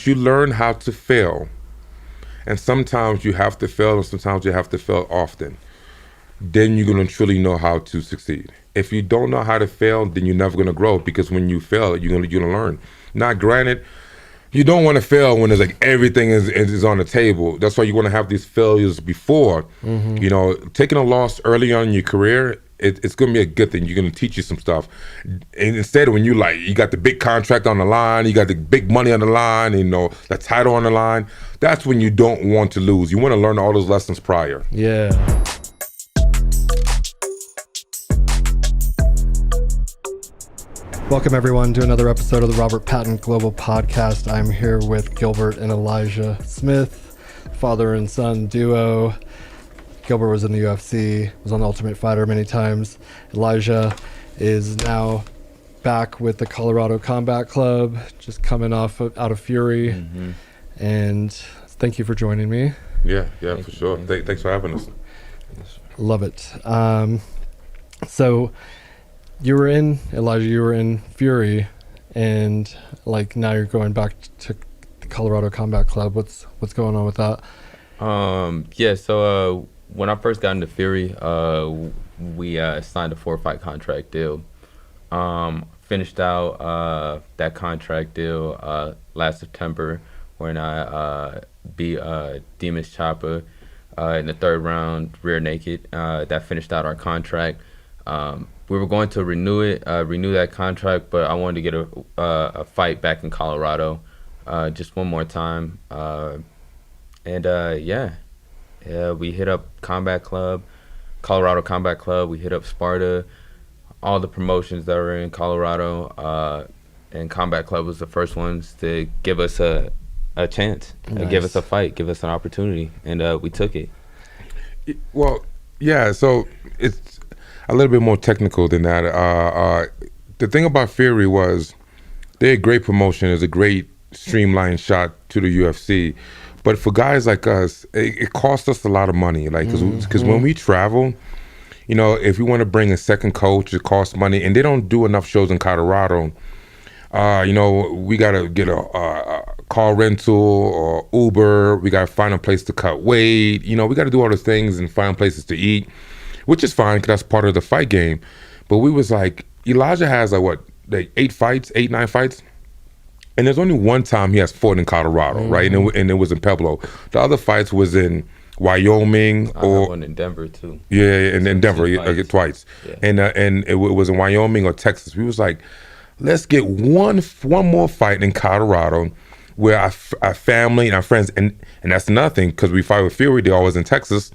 You learn how to fail, and sometimes you have to fail, and sometimes you have to fail often. Then you're gonna truly know how to succeed. If you don't know how to fail, then you're never gonna grow, because when you fail, you're gonna learn. Now, granted, you don't want to fail when it's like everything is on the table. That's why you want to have these failures before. Taking a loss early on in your career, it's going to be a good thing. You're going to teach you some stuff. And instead, when you got the big contract on the line, you got the big money on the line, the title on the line, that's when you don't want to lose. You want to learn all those lessons prior. Yeah. Welcome, everyone, to another episode of the Robert Patton Global Podcast. I'm here with Gilbert and Elijah Smith, father and son duo. Gilbert was in the UFC, was on the Ultimate Fighter many times. Elijah is now back with the Colorado Combat Club, just coming out of Fury. Mm-hmm. And thank you for joining me. Yeah, for sure. Thanks for having us. Love it. So you were in Fury, and now you're going back to the Colorado Combat Club. What's going on with that? So when I first got into Fury, we signed a 4-fight contract deal. Finished out that contract deal last September when I beat Demon's Chopper in the third round, rear naked. That finished out our contract. We were going to renew that contract, but I wanted to get a fight back in Colorado, just one more time. We hit up Colorado Combat Club. We hit up Sparta, all the promotions that were in Colorado, and Combat Club was the first ones to give us a chance, give us a fight, give us an opportunity, and we took it. Well, yeah, so it's a little bit more technical than that. The thing about Fury was they're a great promotion. It's a great streamlined shot to the UFC. But for guys like us, it costs us a lot of money. Because when we travel, if we want to bring a second coach, it costs money. And they don't do enough shows in Colorado. We got to get a car rental or Uber. We got to find a place to cut weight. We got to do all those things and find places to eat, which is fine because that's part of the fight game. But we was like, Elijah has 9 fights? And there's only one time he has fought in Colorado, right? And it was in Pueblo. The other fights was in Wyoming. I had one in Denver too. Yeah, and in Denver twice. Yeah. And it was in Wyoming or Texas. We was like, let's get one more fight in Colorado where our family and our friends, and that's another thing, because we fight with Fury, they're always in Texas.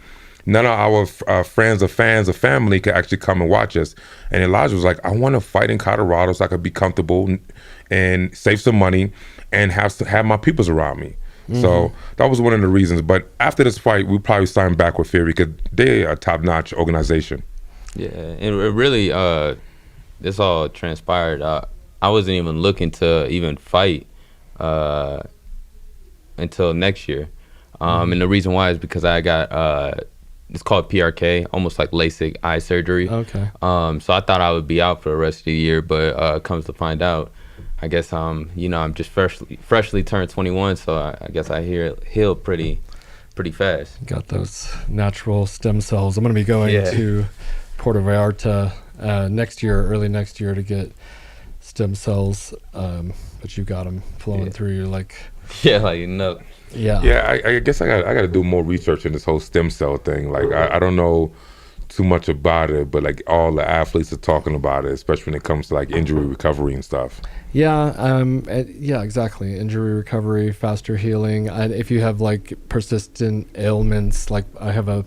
None of our friends or fans or family could actually come and watch us. And Elijah was like, I want to fight in Colorado so I could be comfortable and save some money and have my peoples around me. Mm-hmm. So that was one of the reasons. But after this fight, we probably signed back with Fury because they're a top-notch organization. Yeah, and it really, this all transpired. I wasn't even looking to even fight until next year. And the reason why is because I got... it's called PRK, almost like LASIK eye surgery. Okay. So I thought I would be out for the rest of the year, but comes to find out, I guess I'm just freshly turned 21, so I guess I heal pretty fast. Got those natural stem cells. I'm going to be going to Puerto Vallarta early next year to get stem cells, but you got them flowing through your Yeah, I guess I got to do more research in this whole stem cell thing. I don't know too much about it, but all the athletes are talking about it, especially when it comes to injury recovery and stuff. Yeah, exactly. Injury recovery, faster healing. If you have persistent ailments, I have a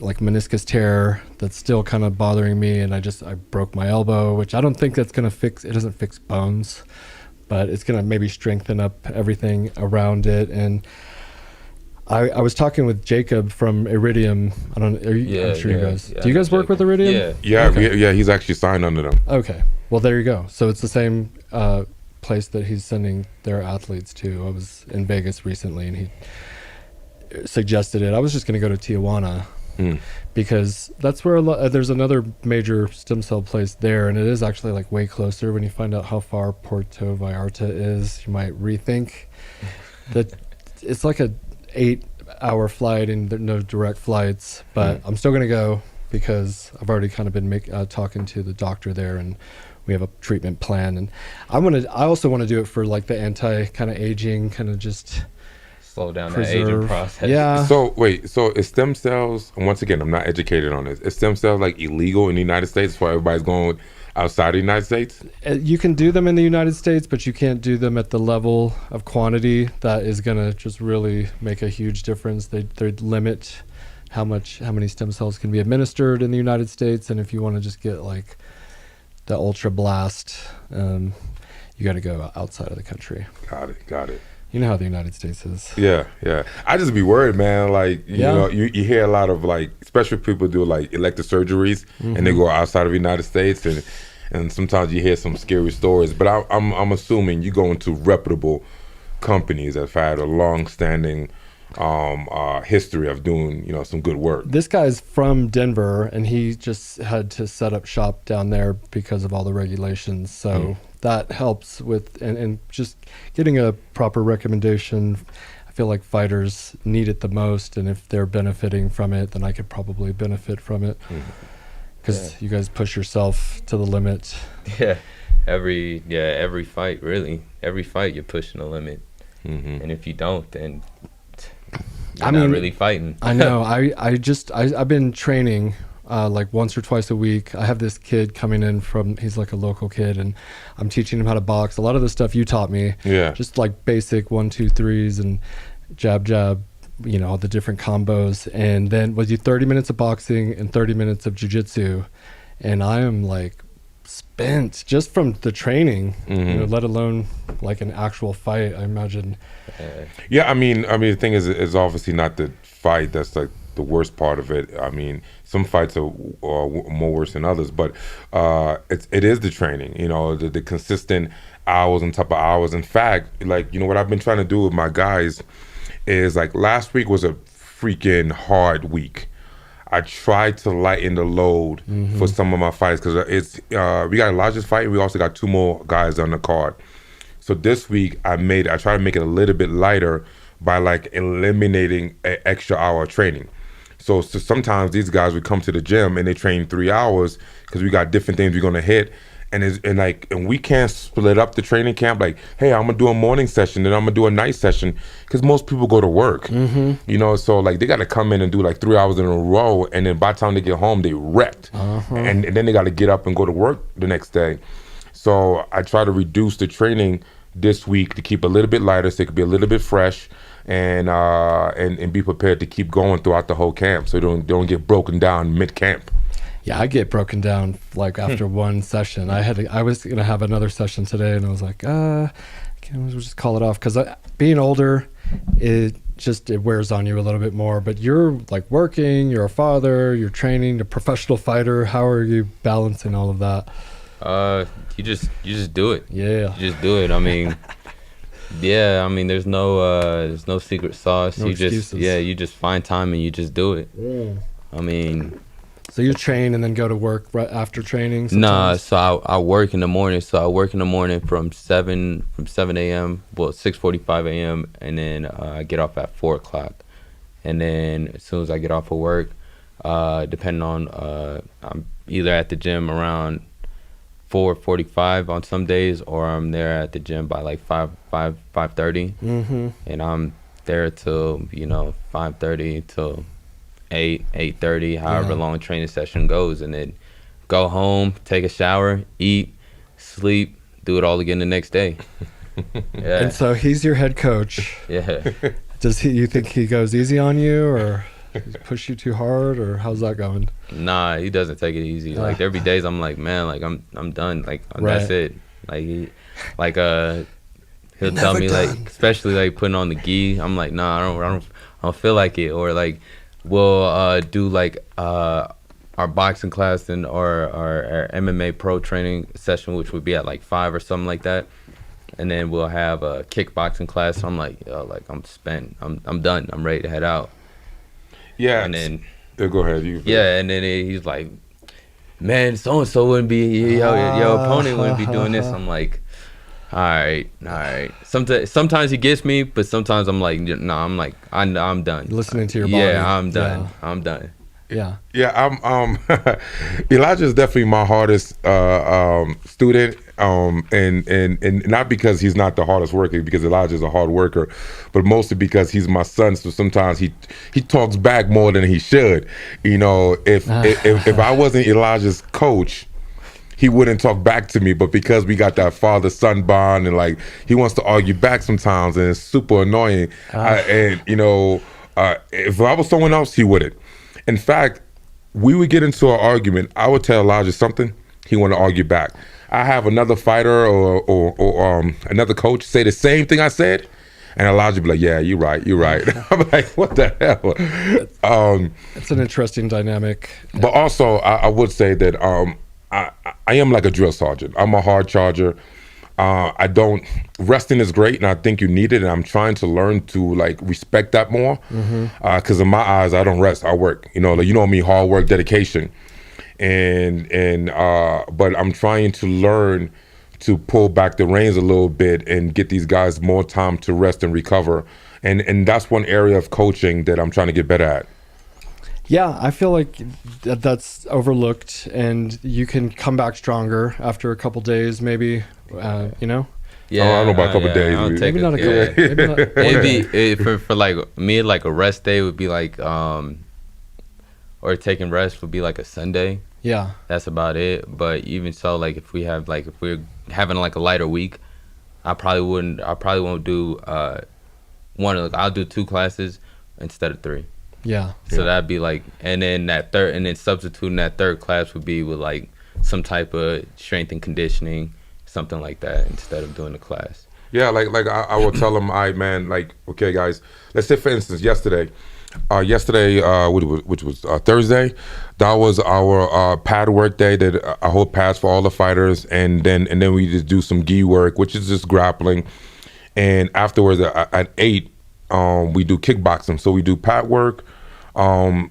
meniscus tear that's still kind of bothering me, and I broke my elbow, which I don't think that's gonna fix. It doesn't fix bones, but it's going to maybe strengthen up everything around it. And I was talking with Jacob from Iridium. I'm sure you guys... Yeah, do you guys work with Iridium? Yeah, okay. He's actually signed under them. Okay. Well, there you go. So it's the same place that he's sending their athletes to. I was in Vegas recently, and he suggested it. I was just going to go to Tijuana, Mm. because that's where there's another major stem cell place there, and it is actually like way closer. When you find out how far Puerto Vallarta is, you might rethink that. It's like a 8-hour flight and there are no direct flights, but I'm still gonna go because I've already kind of been talking to the doctor there, and we have a treatment plan. And I also want to do it for like the anti kind of aging, kind of just Slow down that aging preserve. process. Yeah. So wait, so is stem cells? And once again, I'm not educated on this. Is stem cells like illegal in the United States for everybody's going outside the United States? You can do them in the United States, but you can't do them at the level of quantity that is going to just really make a huge difference. They limit how many stem cells can be administered in the United States, and if you want to just get like the ultra blast, you got to go outside of the country. Got it. You know how the United States is. Yeah. I just be worried, man. Like, you Yeah. know, you hear a lot of like, especially people do like elective surgeries and they go outside of the United States, and sometimes you hear some scary stories. But I'm assuming you go into reputable companies that have had a long-standing history of doing, you know, some good work. This guy's from Denver, and he just had to set up shop down there because of all the regulations. So that helps with and just getting a proper recommendation. I feel like fighters need it the most, and if they're benefiting from it, then I could probably benefit from it because you guys push yourself to the limit. Yeah, every fight, really, every fight you're pushing the limit, and if you don't, then you're not really fighting. I know. I've been training like once or twice a week. I have this kid coming in he's like a local kid, and I'm teaching him how to box. A lot of the stuff you taught me, just like basic 1, 2, 3s and jab, you know, all the different combos. And then we'll do 30 minutes of boxing and 30 minutes of jiu-jitsu. And I am like spent just from the training, you know, let alone like an actual fight, I imagine. Yeah, I mean, the thing is obviously not the fight that's like the worst part of it. I mean, some fights are more worse than others, but it is the training, you know, the consistent hours on top of hours. In fact, like, you know, what I've been trying to do with my guys is like last week was a freaking hard week. I tried to lighten the load for some of my fights because it's we got a largest fight and we also got 2 more guys on the card. So this week I tried to make it a little bit lighter by like eliminating an extra hour of training. So sometimes these guys would come to the gym and they train 3 hours because we got different things we're gonna hit, and we can't split up the training camp. Like, hey, I'm gonna do a morning session, then I'm gonna do a night session, because most people go to work. You know, so like they gotta come in and do like 3 hours in a row, and then by the time they get home, they wrecked, and then they gotta get up and go to work the next day. So I try to reduce the training this week to keep a little bit lighter, so it could be a little bit fresh, and be prepared to keep going throughout the whole camp, so they don't get broken down mid camp. Yeah, I get broken down like after one session. I was gonna have another session today, and I was like, we'll just call it off, because being older, it wears on you a little bit more. But you're like working, you're a father, you're training, a professional fighter. How are you balancing all of that? You just do it. Yeah, You just do it. I mean, yeah. I mean, there's no secret sauce. No excuses. You just find time and you just do it. I mean. So you train and then go to work right after training? Nah, sometimes? so I work in the morning. So I work in the morning from 7 a.m. Well, 6:45 a.m. and then I get off at 4 o'clock. And then as soon as I get off of work, depending on I'm either at the gym around 4:45 on some days, or I'm there at the gym by like 5:30, and I'm there till 5:30 till 8:30, however long training session goes, and then go home, take a shower, eat, sleep, do it all again the next day. Yeah. And so he's your head coach. Yeah. You think he goes easy on you, or push you too hard, or how's that going? Nah, he doesn't take it easy. Like there be days I'm like, man, like I'm done. Like that's it. Like he'll tell me done. Like, especially like putting on the gi. I'm like, nah, I don't feel like it. Or like we'll do like our boxing class and our MMA pro training session, which would be at like 5 or something like that. And then we'll have a kickboxing class. So I'm like, yo, like I'm spent. I'm done. I'm ready to head out. Yeah. And then Yeah, go ahead. You. Yeah, and then he's like, man, so and so wouldn't be your opponent wouldn't be doing this. I'm like, all right. Sometimes he gets me, but sometimes I'm like, no, I'm done. Listening to your body. Yeah, I'm done. Yeah. I'm done. Yeah. Yeah, I'm Elijah is definitely my hardest student, and not because he's not the hardest worker, because Elijah's a hard worker, but mostly because he's my son. So sometimes he talks back more than he should. You know, if I wasn't Elijah's coach, he wouldn't talk back to me. But because we got that father-son bond, and like he wants to argue back sometimes, and it's super annoying. And you know, if I was someone else, he wouldn't. In fact, we would get into an argument. I would tell Elijah something, he want to argue back. I have another fighter or another coach say the same thing I said, and Elijah be like, "Yeah, you're right. I'm like, "What the hell?" It's an interesting dynamic. But also, I would say that I am like a drill sergeant. I'm a hard charger. I don't, resting is great, and I think you need it, and I'm trying to learn to like respect that more, because in my eyes, I don't rest, I work. You know, me, hard work, dedication, and but I'm trying to learn to pull back the reins a little bit and get these guys more time to rest and recover, and that's one area of coaching that I'm trying to get better at. Yeah, I feel like that's overlooked, and you can come back stronger after a couple days, maybe. You know. Yeah, I don't know about a couple days. Maybe not a couple. Maybe not. It'd be for like me, like a rest day would be like or taking rest would be like a Sunday. Yeah, that's about it. But even so, like if we're having like a lighter week, I probably won't do I'll do 2 classes instead of 3. Yeah. So that'd be like, and then substituting that third class would be with like some type of strength and conditioning, something like that, instead of doing the class. Yeah, like I will tell them, man, like, okay, guys, let's say for instance, yesterday, which was Thursday, that was our pad work day. That I hold pads for all the fighters, and then we just do some gi work, which is just grappling, and afterwards at 8, we do kickboxing. So we do pad work, gi,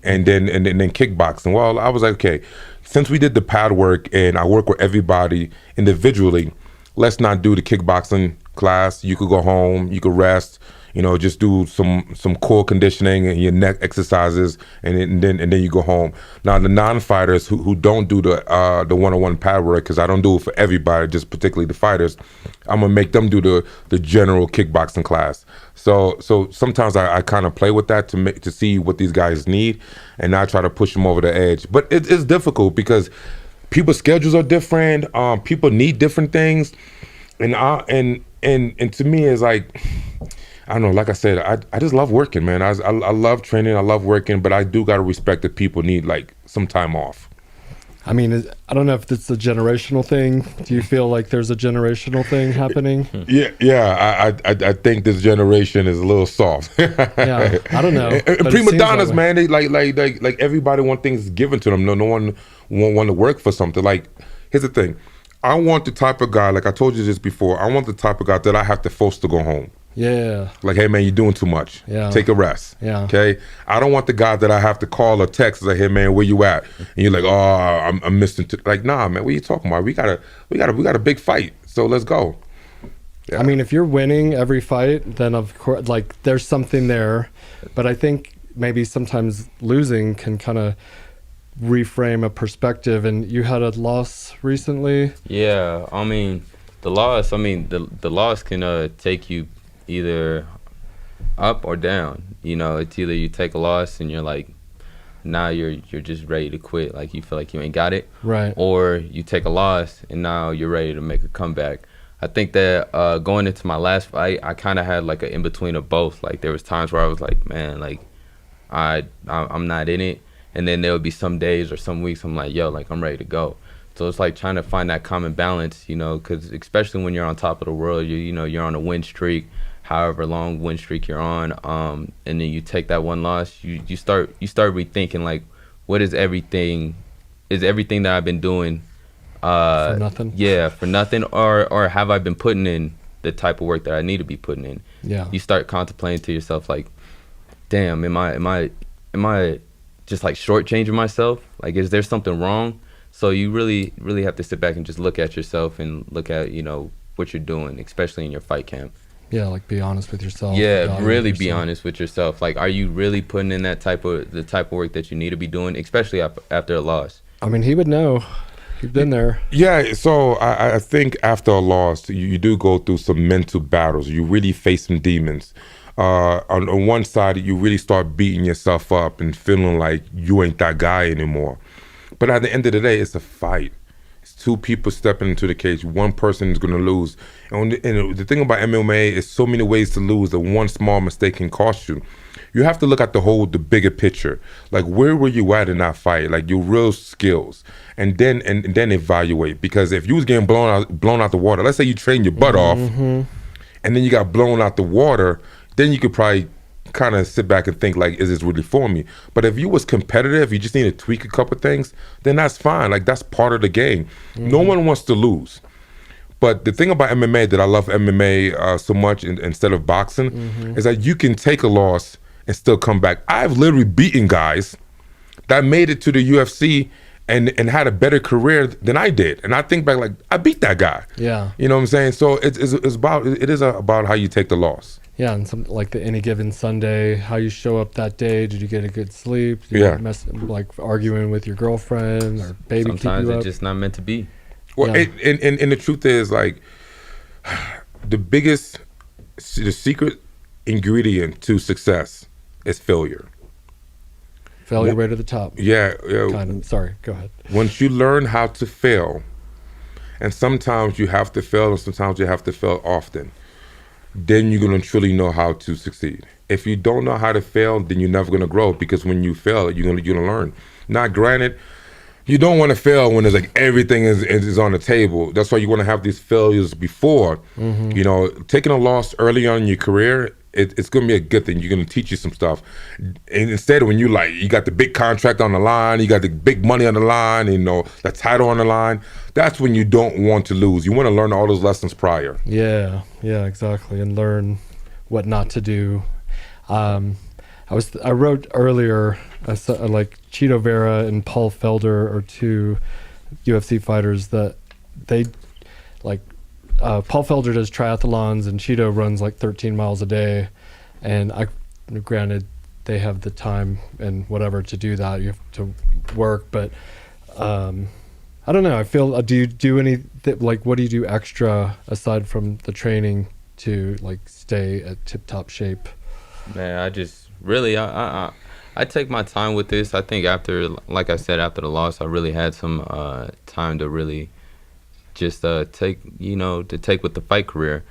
and then kickboxing. Well, I was like, okay, since we did the pad work and I work with everybody individually, let's not do the kickboxing class. You could go home, you could rest, you know, just do some core conditioning and your neck exercises, and then you go home. Now the non-fighters who don't do the one-on-one pad work, because I don't do it for everybody, just particularly the fighters, I'm gonna make them do the general kickboxing class. So sometimes I kind of play with that to see what these guys need, and I try to push them over the edge. But it's difficult because people's schedules are different. People need different things, and to me it's like, I don't know, like I said, I just love working, man. I love training, I love working, but I do gotta respect that people need like some time off. I mean, I don't know if it's a generational thing. Do you feel like there's a generational thing happening? Yeah. I think this generation is a little soft. Yeah, I don't know. Prima donnas, man. They like everybody want things given to them. No one want to work for something. Like, here's the thing. I want the type of guy, like I told you this before, I want the type of guy that I have to force to go home. Yeah. Like, hey man, you're doing too much. Yeah. Take a rest. Yeah. Okay. I don't want the guy that I have to call or text and say, hey man, where you at? And you're like, oh, I'm missing. Like, nah, man, what are you talking about? We got a big fight. So let's go. Yeah. I mean, if you're winning every fight, then of course, like, there's something there. But I think maybe sometimes losing can kind of reframe a perspective. And you had a loss recently. Yeah. I mean, the loss can take you either up or down. You know, it's either you take a loss and you're like, now you're just ready to quit, like you feel like you ain't got it, right? Or you take a loss and now you're ready to make a comeback. I think that going into my last fight, I kind of had like an in between of both. Like there was times where I was like, man, like I'm not in it, and then there would be some days or some weeks I'm like, yo, like I'm ready to go. So it's like trying to find that common balance, you know, because especially when you're on top of the world, you're on a win streak, however long win streak you're on, and then you take that one loss, you start rethinking, like, what is everything that I've been doing for nothing? Yeah, for nothing, or have I been putting in the type of work that I need to be putting in? Yeah. You start contemplating to yourself, like, damn, am I just like shortchanging myself? Like, is there something wrong? So you really have to sit back and just look at yourself and look at, what you're doing, especially in your fight camp. Yeah, like be honest with yourself. Yeah, evaluate really be yourself. honest with yourself. Like, are you really putting in the type of work that you need to be doing, especially after a loss? I mean, he would know. He'd been there. Yeah, so I think after a loss, you do go through some mental battles. You really face some demons. On one side, you really start beating yourself up and feeling like you ain't that guy anymore. But at the end of the day, it's a fight. It's two people stepping into the cage. One person is going to lose. And the thing about MMA is so many ways to lose that one small mistake can cost you. You have to look at the bigger picture. Like, where were you at in that fight? Like, your real skills. And then evaluate. Because if you was getting blown out the water, let's say you trained your butt off, and then you got blown out the water, then you could probably kind of sit back and think, like, is this really for me? But if you was competitive, you just need to tweak a couple things, then that's fine. Like, that's part of the game. No one wants to lose. But the thing about MMA that I love MMA so much instead of boxing is that you can take a loss and still come back. I've literally beaten guys that made it to the UFC and had a better career than I did. And I think back, like, I beat that guy. Yeah. You know what I'm saying? So it is about how you take the loss. Yeah, and some like any given Sunday, how you show up that day. Did you get a good sleep? Did Yeah. you like arguing with your girlfriend or baby Sometimes keep you it's up? just not meant to be. Well, Yeah. and the truth is, like, the secret ingredient to success is failure. Failure right at the top. Yeah. Kind of. Sorry, go ahead. Once you learn how to fail, and sometimes you have to fail and sometimes you have to fail often, then you're going to truly know how to succeed. If you don't know how to fail, then you're never going to grow, because when you fail, you're going to learn. Now, granted, you don't want to fail when it's like everything is on the table. That's why you want to have these failures before. Taking a loss early on in your career, it's going to be a good thing. You're going to teach you some stuff. And instead, when you got the big contract on the line, you got the big money on the line, the title on the line, that's when you don't want to lose. You want to learn all those lessons prior. Yeah, exactly, and learn what not to do. I wrote earlier, like Chito Vera and Paul Felder are two UFC fighters that they like. Paul Felder does triathlons and Chito runs like 13 miles a day, and granted they have the time and whatever to do that. You have to work, but I don't know. I feel. Do you do like what do you do extra aside from the training to like stay at tip-top shape? Man, I just really I take my time with this. I think after the loss, I really had some time to really just take with the fight career.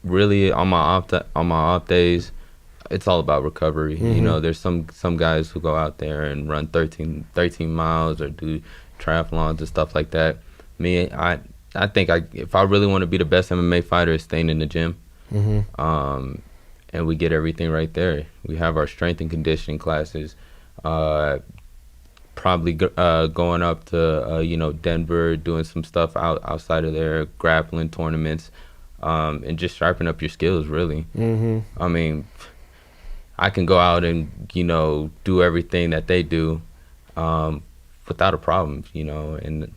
Really on my off days, it's all about recovery. There's some guys who go out there and run 13 miles or do triathlons and stuff like that. Me, I think if I really want to be the best MMA fighter, it's staying in the gym. And we get everything right there. We have our strength and conditioning classes. Probably going up to Denver, doing some stuff outside of there, grappling tournaments, and just sharpen up your skills. Really. I mean, I can go out and do everything that they do without a problem. And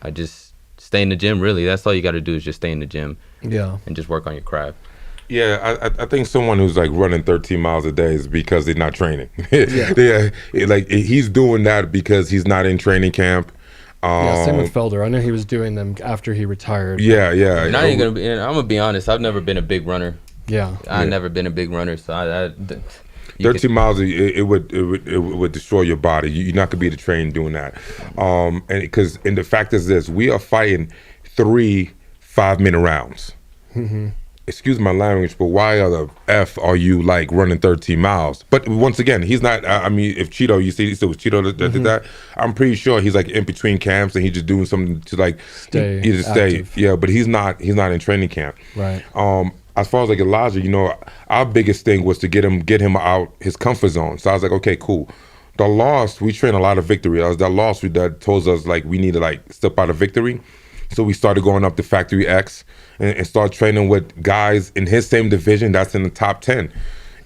I just stay in the gym. Really, that's all you got to do is just stay in the gym. Yeah. And just work on your craft. Yeah, I think someone who's like running 13 miles a day is because they're not training. Like he's doing that because he's not in training camp. Same with Felder. I know he was doing them after he retired. Yeah. And I'm gonna be honest. I've never been a big runner. Yeah. I've never been a big runner. So 13 miles, it would destroy your body. You're not gonna be able to train doing that. And the fact is this: we are fighting 3 5-minute rounds. Excuse my language, but why the F are you like running 13 miles? But once again, he's not. I mean, if Chito, you see, so it was Chito that did that. I'm pretty sure he's like in between camps and he's just doing something to like stay. Yeah, but he's not in training camp. Right. As far as like Elijah, our biggest thing was to get him out his comfort zone. So I was like, okay, cool. The loss, we train a lot of victory. That loss that told us like we need to like step out of victory. So we started going up to Factory X and start training with guys in his same division that's in the top 10.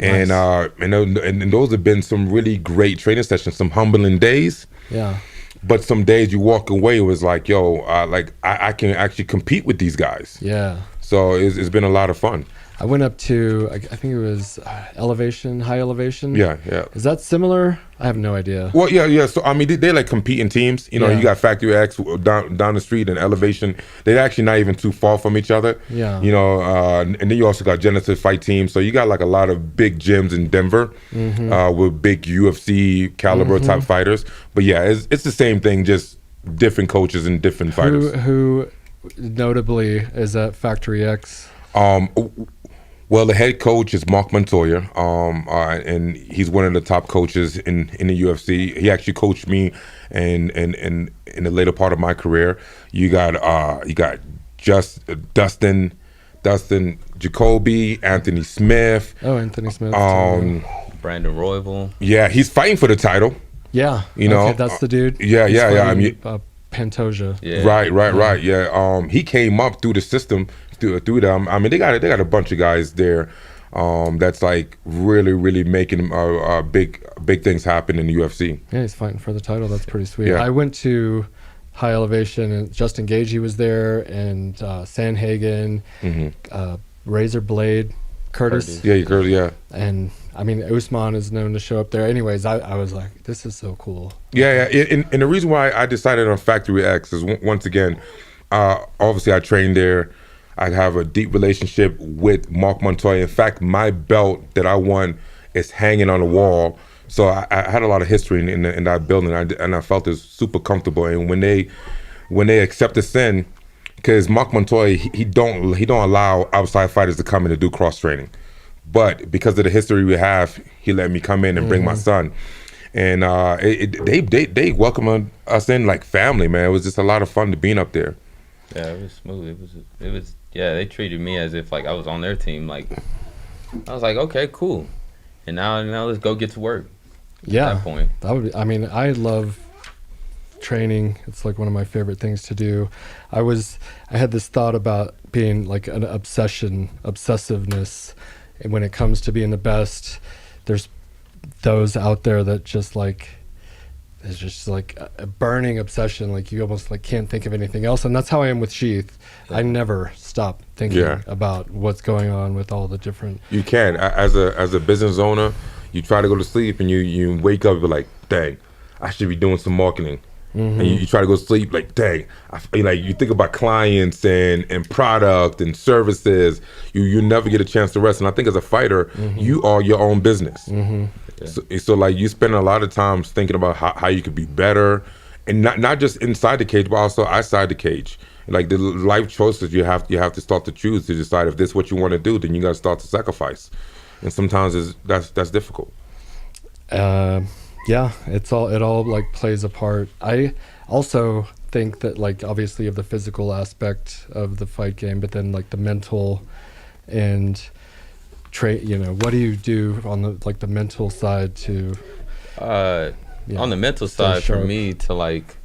And Nice. and those have been some really great training sessions, some humbling days. Yeah. But some days you walk away, it was like, yo, like I can actually compete with these guys. Yeah. So it's been a lot of fun. I went up to, I think it was elevation, high elevation. Yeah, yeah. Is that similar? I have no idea. Well, yeah, yeah. So I mean, they like compete in teams. You know, Yeah. you got Factory X down the street and Elevation. They're actually not even too far from each other. Yeah. You know, and then you also got Genesis Fight Team. So you got like a lot of big gyms in Denver with big UFC caliber type fighters. But yeah, it's the same thing, just different coaches and different fighters. Who notably is at Factory X? Well, the head coach is Mark Montoya, and he's one of the top coaches in the UFC. He actually coached me in the later part of my career. You got Dustin Jacoby, Anthony Smith. Oh, Anthony Smith. Brandon Royval. Yeah, he's fighting for the title. Yeah. You know, okay, that's the dude. yeah, He's yeah, yeah, I fighting, mean- Yeah. Pantoja. Right. Yeah. He came up through the system through them. I mean, they got a bunch of guys there. That's like really making big things happen in the UFC. Yeah, he's fighting for the title. That's pretty sweet. Yeah. I went to High Elevation, and Justin Gagey was there, and Sanhagen, Razor Blade, Curtis. Yeah, yeah. And I mean, Usman is known to show up there. Anyways, I was like, this is so cool. Yeah. And the reason why I decided on Factory X is once again, obviously I trained there. I have a deep relationship with Mark Montoya. In fact, my belt that I won is hanging on the wall. So I had a lot of history in that building, and I felt it was super comfortable. And when they accept the sin, because Mark Montoya, he don't allow outside fighters to come in and do cross training, but because of the history we have, he let me come in and bring my son, and they welcomed us in like family, man. It was just a lot of fun to being up there. Yeah, it was smooth. It was. Yeah, they treated me as if like I was on their team. Like I was like, okay, cool. And now let's go get to work. Yeah. At that point. That would be, I mean, I love training. It's like one of my favorite things to do. I had this thought about being like an obsessiveness, and when it comes to being the best, there's those out there that just like, there's just like a burning obsession. Like you almost like can't think of anything else. And that's how I am with Sheath. I never stop thinking about what's going on with all the different. You can, as a business owner, you try to go to sleep and you wake up and be like, dang, I should be doing some marketing. And you try to go to sleep like, dang, you think about clients and product and services. You never get a chance to rest. And I think as a fighter, you are your own business. So like you spend a lot of times thinking about how you could be better, and not just inside the cage, but also outside the cage. Like the life choices you have to start to choose to decide if this is what you want to do. Then you got to start to sacrifice, and sometimes that's difficult. Yeah, it all like plays a part. I also think that like obviously you have the physical aspect of the fight game, but then like the mental and what do you do on the mental side to on the mental stay side sharp? for me to like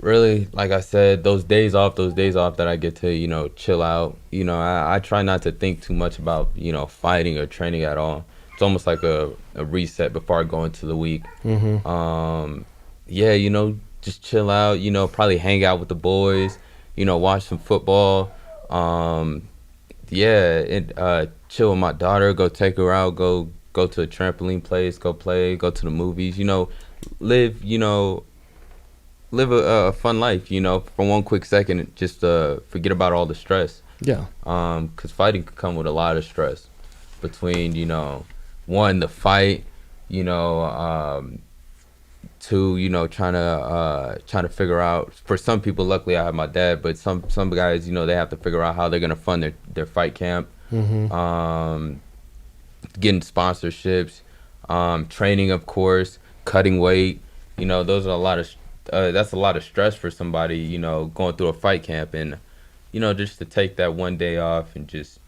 really, like I said, those days off that I get to chill out, I try not to think too much about fighting or training at all. It's almost like a reset before I go into the week. Just chill out, probably hang out with the boys, watch some football, chill with my daughter, go take her out, go to a trampoline place, go play, go to the movies, live a fun life, for one quick second, just forget about all the stress. Yeah. Because fighting could come with a lot of stress between, one, the fight, two, trying to figure out, for some people, luckily I have my dad, but some guys, they have to figure out how they're going to fund their fight camp, getting sponsorships, training, of course, cutting weight, those are that's a lot of stress for somebody, going through a fight camp, and, just to take that one day off and just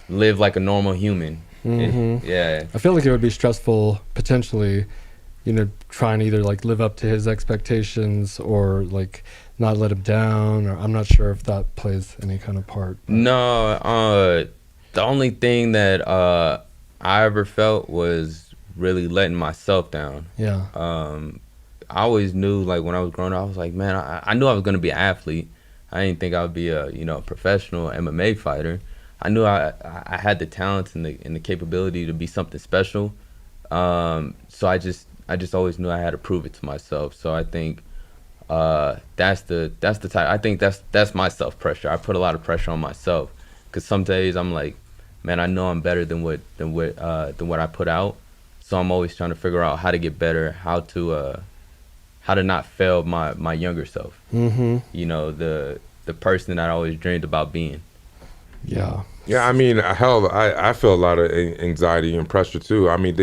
live like a normal human. Yeah. I feel like it would be stressful potentially, trying to either like live up to his expectations or like not let him down, or I'm not sure if that plays any kind of part. No, the only thing that I ever felt was really letting myself down. Yeah. I always knew, like, when I was growing up, I was like, man, I knew I was gonna be an athlete. I didn't think I would be a professional MMA fighter. I knew I had the talents and the capability to be something special. So I just always knew I had to prove it to myself. So I think that's the type. I think that's my self pressure. I put a lot of pressure on myself because some days I'm like, man, I know I'm better than what I put out. So I'm always trying to figure out how to get better, how to not fail my younger self. Mm-hmm. You know, the person that I always dreamed about being. Yeah. Yeah, I mean, hell, I feel a lot of anxiety and pressure too. I mean,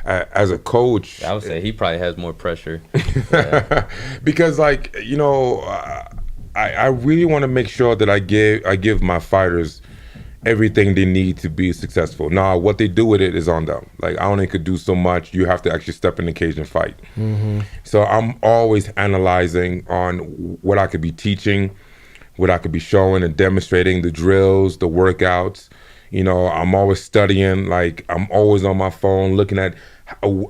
as a coach, I would say he probably has more pressure. because like I really want to make sure that I give my fighters everything they need to be successful. Now, what they do with it is on them. Like, I only could do so much. You have to actually step in the cage and fight. Mm-hmm. So I'm always analyzing on what I could be teaching, what I could be showing and demonstrating, the drills, the workouts. I'm always studying. Like, I'm always on my phone looking at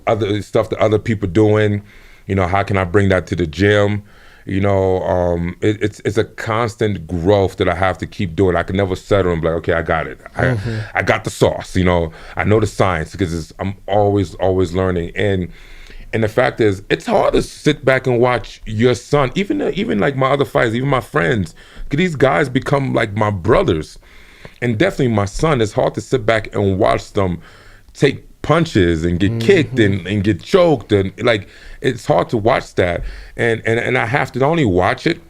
other stuff that other people doing. How can I bring that to the gym? It's a constant growth that I have to keep doing. I can never settle and be like, okay, I got it. I got the sauce. I know the science because I'm always learning. And the fact is, it's hard to sit back and watch your son, even like my other fighters, even my friends, because these guys become like my brothers. And definitely my son, it's hard to sit back and watch them take punches and get kicked and get choked, and like it's hard to watch that. And I have to not only watch it,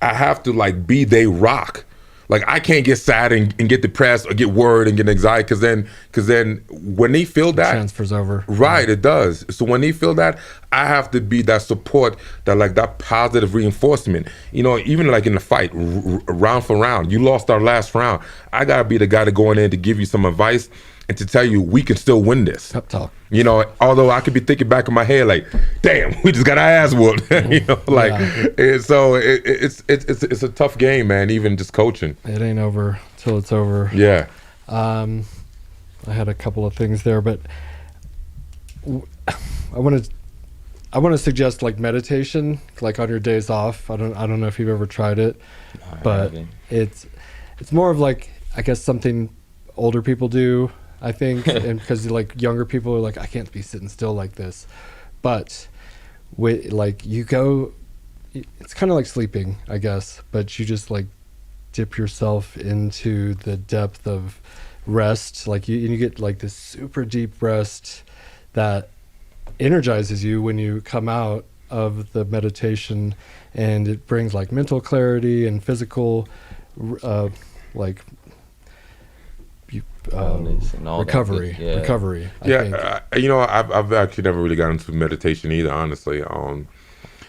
I have to like be they rock. Like, I can't get sad and get depressed or get worried and get anxiety because then when they feel that, transfers over. Right, it does. So when they feel that, I have to be that support, that positive reinforcement. Even like in the fight, round for round, you lost our last round. I gotta be the guy to go in there to give you some advice and to tell you we can still win this. Pep talk. Although I could be thinking back in my head like, damn, we just got our ass whooped. So it's a tough game, man. Even just coaching. It ain't over till it's over. Yeah. I had a couple of things there, but I want to suggest like meditation, like on your days off. I don't know if you've ever tried it, but it's more of like, I guess, something older people do, I think, and because like younger people are like, I can't be sitting still like this, but like you go, it's kind of like sleeping, I guess, but you just like dip yourself into the depth of rest, like you get like this super deep rest that energizes you when you come out of the meditation, and it brings like mental clarity and physical like and all recovery. That. Yeah. Recovery. I've actually never really gotten into meditation either, honestly.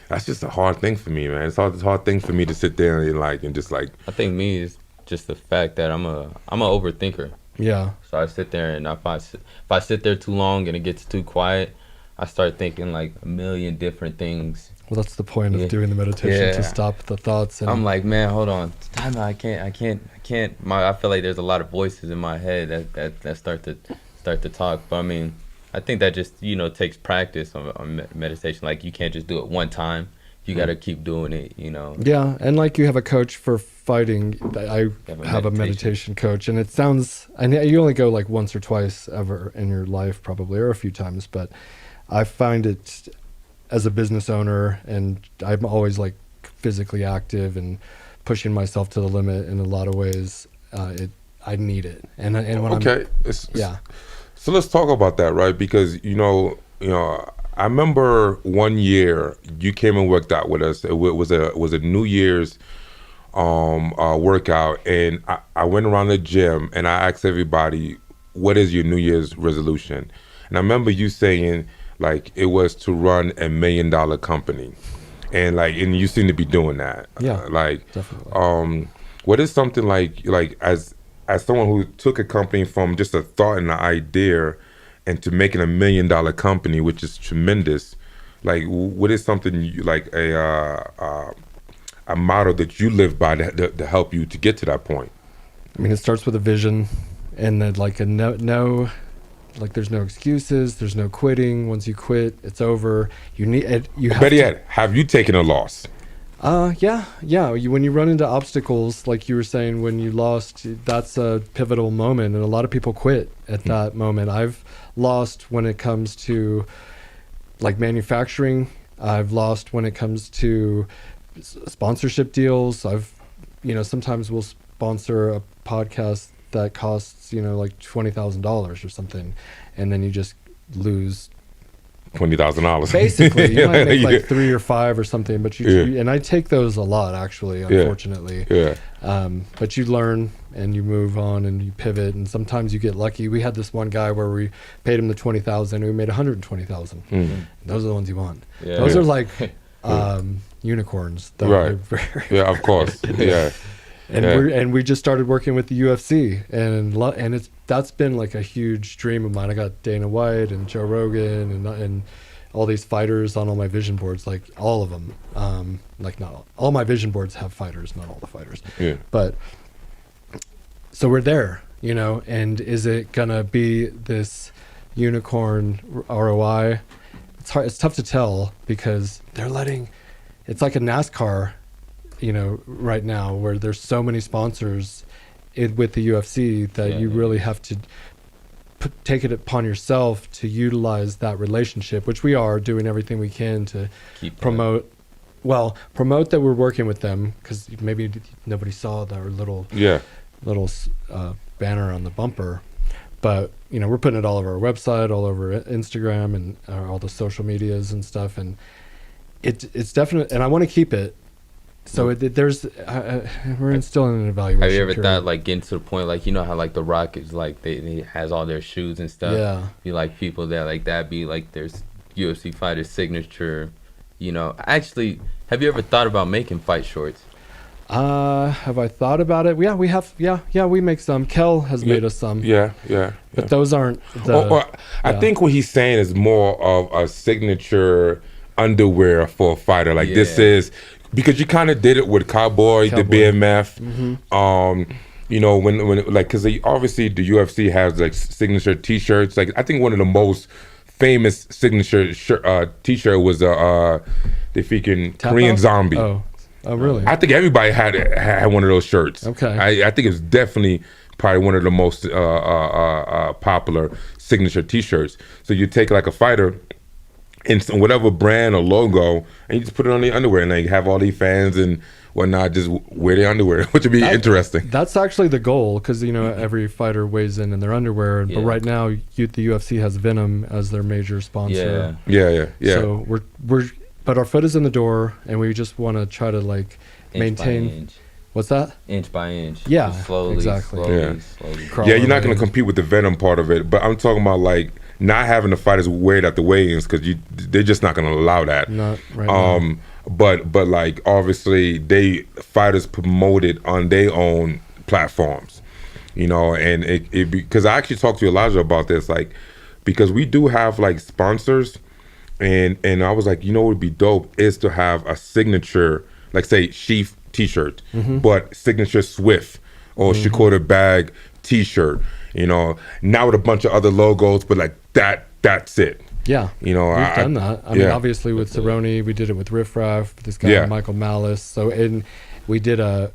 That's just a hard thing for me, man. It's a hard thing for me to sit there and just like. I think me is just the fact that I'm an overthinker. Yeah. So I sit there, and if I sit there too long and it gets too quiet, I start thinking like a million different things. Well, that's the point of doing the meditation, to stop the thoughts. And I'm like, man, hold on, time out. I can't. I feel like there's a lot of voices in my head that start to talk. But I mean, I think that just takes practice on meditation. Like, you can't just do it one time. You got to keep doing it. Yeah, and like you have a coach for fighting. I have a meditation coach, and it sounds. And you only go like once or twice ever in your life, probably, or a few times, but I find it, as a business owner, and I'm always like physically active and pushing myself to the limit in a lot of ways. I need it, and when So let's talk about that, right? Because I remember one year you came and worked out with us. It was a New Year's workout, and I went around the gym and I asked everybody, "What is your New Year's resolution?" And I remember you saying, like, it was to run $1 million company, and you seem to be doing that. Yeah, definitely. What is something like as someone who took a company from just a thought and an idea, and to making $1 million company, which is tremendous. Like, what is something like a motto that you live by to help you to get to that point? I mean, it starts with a vision, and then like like there's no excuses, there's no quitting. Once you quit, it's over. You need it. You have Better to, yet, have you taken a loss? yeah. When you run into obstacles, like you were saying, when you lost, that's a pivotal moment, and a lot of people quit at that moment. I've lost when it comes to like manufacturing. I've lost when it comes to sponsorship deals. Sometimes we'll sponsor a podcast that costs, like $20,000 or something, and then you just lose $20,000. basically. You might make like 3 or 5 or something, but and I take those a lot, actually, unfortunately. But you learn and you move on and you pivot, and sometimes you get lucky. We had this one guy where we paid him the $20,000 and we made $120,000. Those are the ones you want. Those are like unicorns, though. Right. Yeah, of course. Yeah. And we just started working with the UFC, and that's been like a huge dream of mine. I got Dana White and Joe Rogan and all these fighters on all my vision boards, like all of them. Like not all my vision boards have fighters, not all the fighters. Yeah. But so we're there, and is it gonna be this unicorn ROI? It's hard. It's tough to tell because it's like a NASCAR. Right now, where there's so many sponsors with the UFC that you really have to take it upon yourself to utilize that relationship, which we are doing everything we can to promote that we're working with them, because maybe nobody saw our little banner on the bumper, but we're putting it all over our website, all over Instagram, and all the social medias and stuff, and it's definitely, and I want to keep it. So we're still in an evaluation. Have you ever thought like getting to the point, like how like The Rock is like they has all their shoes and stuff? Yeah. Be like people that like that be like there's UFC fighter signature. Actually, have you ever thought about making fight shorts? Have I thought about it? Yeah, we have. Yeah, we make some. Kel has made us some. Yeah. But those aren't. I think what he's saying is more of a signature underwear for a fighter. Like this is. Because you kind of did it with Cowboy, the BMF, when like, because obviously the UFC has like signature T-shirts. Like I think one of the most famous signature T-shirt was the freaking Korean Zombie. Oh, really? I think everybody had one of those shirts. Okay. I think it's definitely probably one of the most popular signature T-shirts. So you take like a fighter in whatever brand or logo, and you just put it on the underwear, and like have all these fans and whatnot just wear their underwear, which would be interesting. That's actually the goal, because every fighter weighs in their underwear. But right now, the UFC has Venom as their major sponsor. Yeah. So but our foot is in the door, and we just want to try to like maintain. What's that? Inch by inch. Yeah, just slowly, exactly. Slowly. Yeah, you're not going to compete with the Venom part of it, but I'm talking about like not having the fighters weighed at the weigh-ins, because they're just not going to allow that. Not right now. But like obviously fighters promote it on their own platforms, and it because I actually talked to Elijah about this, like because we do have like sponsors, and I was like, what would be dope is to have a signature, like say Sheaf T-shirt, but signature Swift or Shakota Bag T-shirt, now with a bunch of other logos, but like that's it. Yeah, we've done that. I mean, obviously with Cerrone, we did it with Riff Raff, this guy Michael Malice. So we did it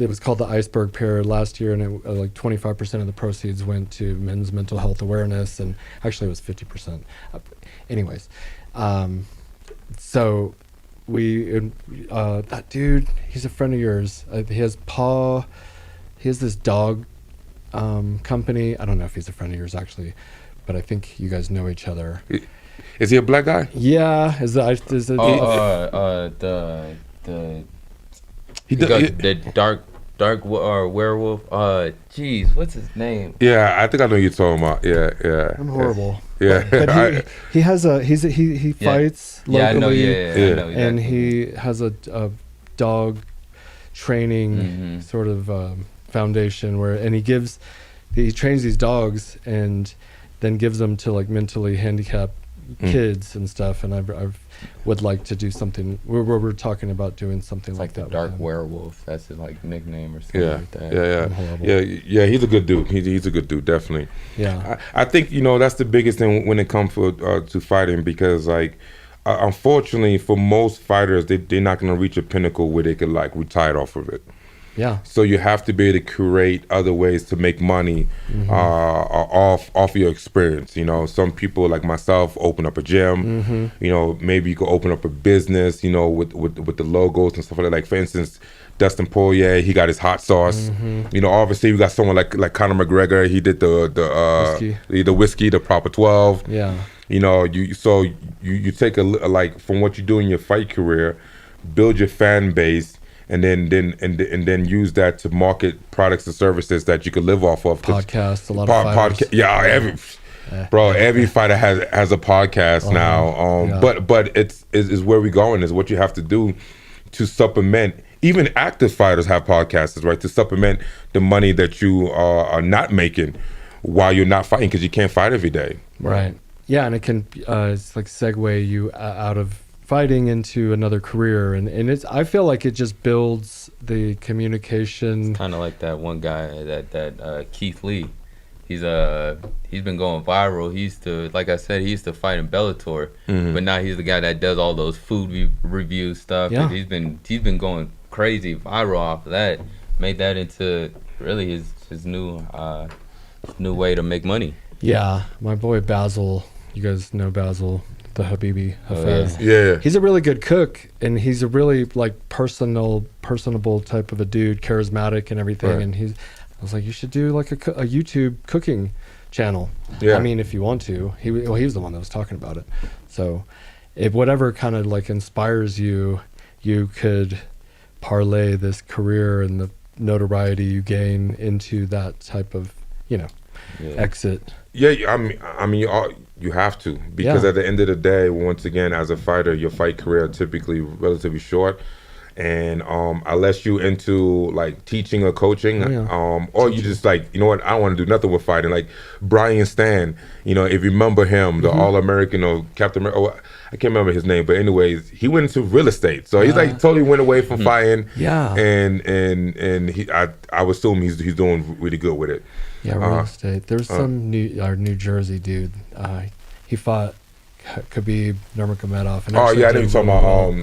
was called the Iceberg Pair last year, and like 25% of the proceeds went to men's mental health awareness, and actually it was 50%. Anyways, so that dude, he's a friend of yours. He has this dog company. I don't know if he's a friend of yours actually, but I think you guys know each other. Is he a black guy? Yeah. The dark werewolf. Jeez, what's his name? Yeah, I think I know who you're talking about. Yeah. I'm horrible. Yeah, but he fights locally. Yeah, I know. Yeah. And he has a dog training sort of foundation he trains these dogs and then gives them to like mentally handicapped kids and stuff, and I've would like to do something. We're talking about doing something It's like like that. the with Dark him. Werewolf. That's his like nickname or something Yeah, like that. yeah, Horrible. yeah. He's a good dude. He's a good dude, definitely. Yeah. I think that's the biggest thing when it comes to fighting, because like unfortunately for most fighters, they're not gonna reach a pinnacle where they could like retire off of it. Yeah. So you have to be able to create other ways to make money off your experience. Some people like myself open up a gym. Maybe you could open up a business. With the logos and stuff like that. Like for instance, Dustin Poirier, he got his hot sauce. Obviously we got someone like Conor McGregor. He did the whiskey, the Proper 12. Yeah. You take like from what you do in your fight career, build your fan base. And then use that to market products and services that you could live off of. Podcasts, a lot of fighters. Every fighter has a podcast now. But it's where we're going, is what you have to do to supplement. Even active fighters have podcasts, right? To supplement the money that you are not making while you're not fighting, because you can't fight every day. Right. Yeah, and it can it's like segue you out of fighting into another career, and it's, I feel like it just builds the communication. Kind of like that one guy that Keith Lee. He's been going viral. He used to, like I said, he used to fight in Bellator, but now he's the guy that does all those food review stuff. Yeah. And he's been going crazy viral off of that. Made that into really his new way to make money. Yeah, my boy Basil. You guys know Basil, the Habibi Hafez. Yeah. He's a really good cook, and he's a really like personable type of a dude, charismatic and everything. Right. And I was like, you should do like a YouTube cooking channel. Yeah. I mean, if you want to. He was the one that was talking about it. So, if whatever kind of like inspires you, you could parlay this career and the notoriety you gain into that type of exit. Yeah, I mean, you have to, because Yeah. at the end of the day, once again, as a fighter, your fight career are typically relatively short, and unless you into like teaching or coaching, or you just like, I don't want to do nothing with fighting. Like Brian Stan, if you remember him, the All-American or Captain America, I can't remember his name, but anyways, he went into real estate, so he's like totally went away from fighting. Yeah. and he, I would assume he's doing really good with it. Yeah, real estate. There's some New Jersey dude. He fought Khabib Nurmagomedov. I didn't talk about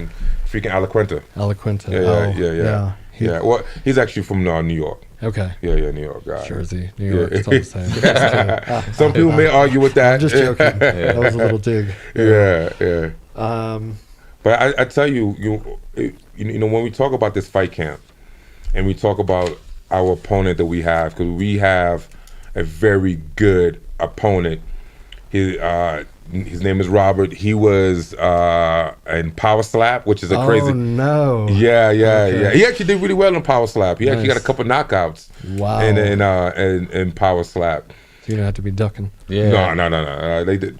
freaking Alaquenta. Alaquenta. Yeah. Well, he's actually from New York. Okay. Yeah, New York guy. Jersey, New York. It's all the same. Some people may argue with that. I'm just joking. That was a little dig. Yeah. But I tell you, when we talk about this fight camp, and we talk about our opponent that we have, because we have a very good opponent. His name is Robert. He was in Power Slap, which is a crazy. Oh no! Yeah. Okay. He actually did really well in Power Slap. He actually got a Nice. couple knockouts. Wow. In Power Slap. You're gonna have to be ducking. Yeah. No. They did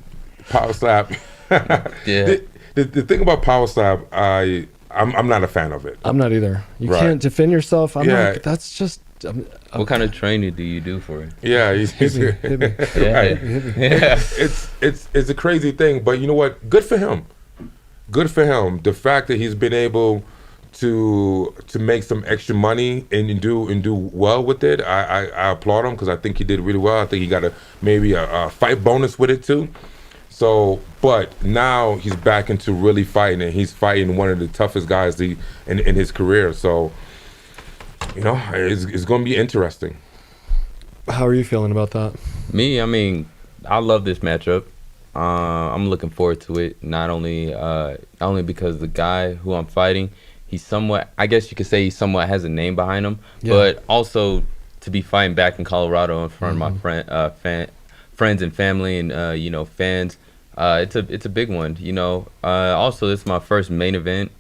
Power Slap. Yeah. The thing about Power Slap, I'm not a fan of it. I'm not either. You Right. can't defend yourself. I'm Yeah. like, that's just. What kind of training do you do for it? Yeah, Hit me. right. Yeah. It's a crazy thing, but you know what? Good for him. Good for him. The fact that he's been able to make some extra money and do well with it, I applaud him, because I think he did really well. I think he got maybe a fight bonus with it too. So, but now he's back into really fighting, and he's fighting one of the toughest guys in his career. So, it's going to be interesting. How are you feeling about that? Me, I mean, I love this matchup. I'm looking forward to it. Not only because the guy who I'm fighting, he's somewhat, I guess you could say, he somewhat has a name behind him, but also to be fighting back in Colorado in front of my friends and family and fans. It's a big one. Also, this is my first main event.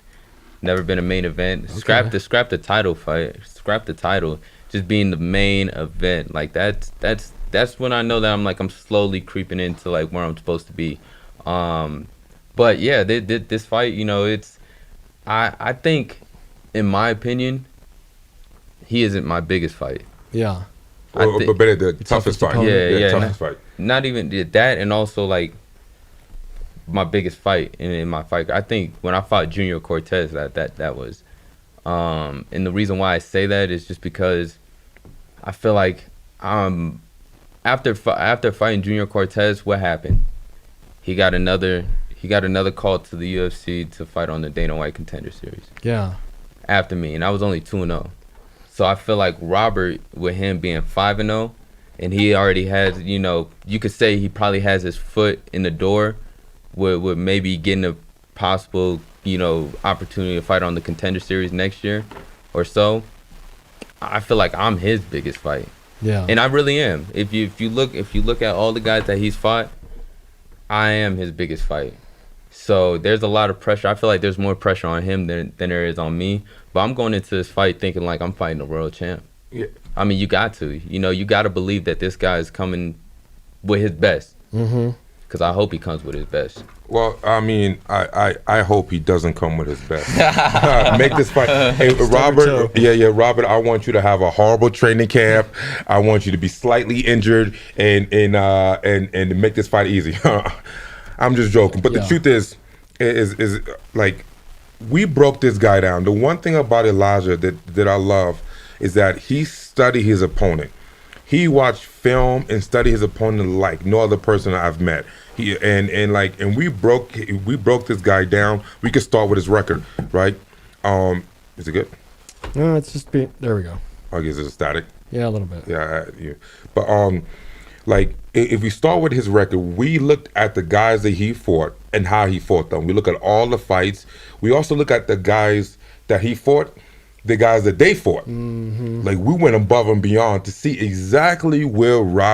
Never been a main event. Okay. Scrap the title fight. Scrap the title. Just being the main event. Like that's when I know that I'm slowly creeping into like where I'm supposed to be. But yeah, this fight, it's I think, in my opinion, he isn't my biggest fight. Yeah. I But the toughest fight. opponent. Yeah. Toughest fight. Not even that, and also like my biggest fight in my fight. I think when I fought Junior Cortez, that was, and the reason why I say that is just because I feel like after fighting Junior Cortez, what happened? He got another call to the UFC to fight on the Dana White Contender Series. Yeah. After me, and I was only 2-0. So I feel like Robert, with him being 5-0, and he already has, you could say he probably has his foot in the door with maybe getting a possible, opportunity to fight on the Contender Series next year or so. I feel like I'm his biggest fight. Yeah. And I really am. If you look at all the guys that he's fought, I am his biggest fight. So there's a lot of pressure. I feel like there's more pressure on him than there is on me. But I'm going into this fight thinking like I'm fighting a world champ. Yeah. I mean, you got to. You got to believe that this guy is coming with his best. Mm-hmm. Because I hope he comes with his best. Well, I mean, I hope he doesn't come with his best. Make this fight. Hey, Robert, Robert, I want you to have a horrible training camp. I want you to be slightly injured and make this fight easy. I'm just joking. But the truth is like, we broke this guy down. The one thing about Elijah that I love is that he studied his opponent. He watched film and studied his opponent like no other person I've met. And we broke this guy down. We could start with his record, right? Is it good? No, it's just there we go. I guess it's static. Yeah, a little bit. Yeah. But like, if we start with his record, we looked at the guys that he fought and how he fought them. We look at all the fights. We also look at the guys that he fought, the guys that they fought. Mm-hmm. Like, we went above and beyond to see exactly where Rob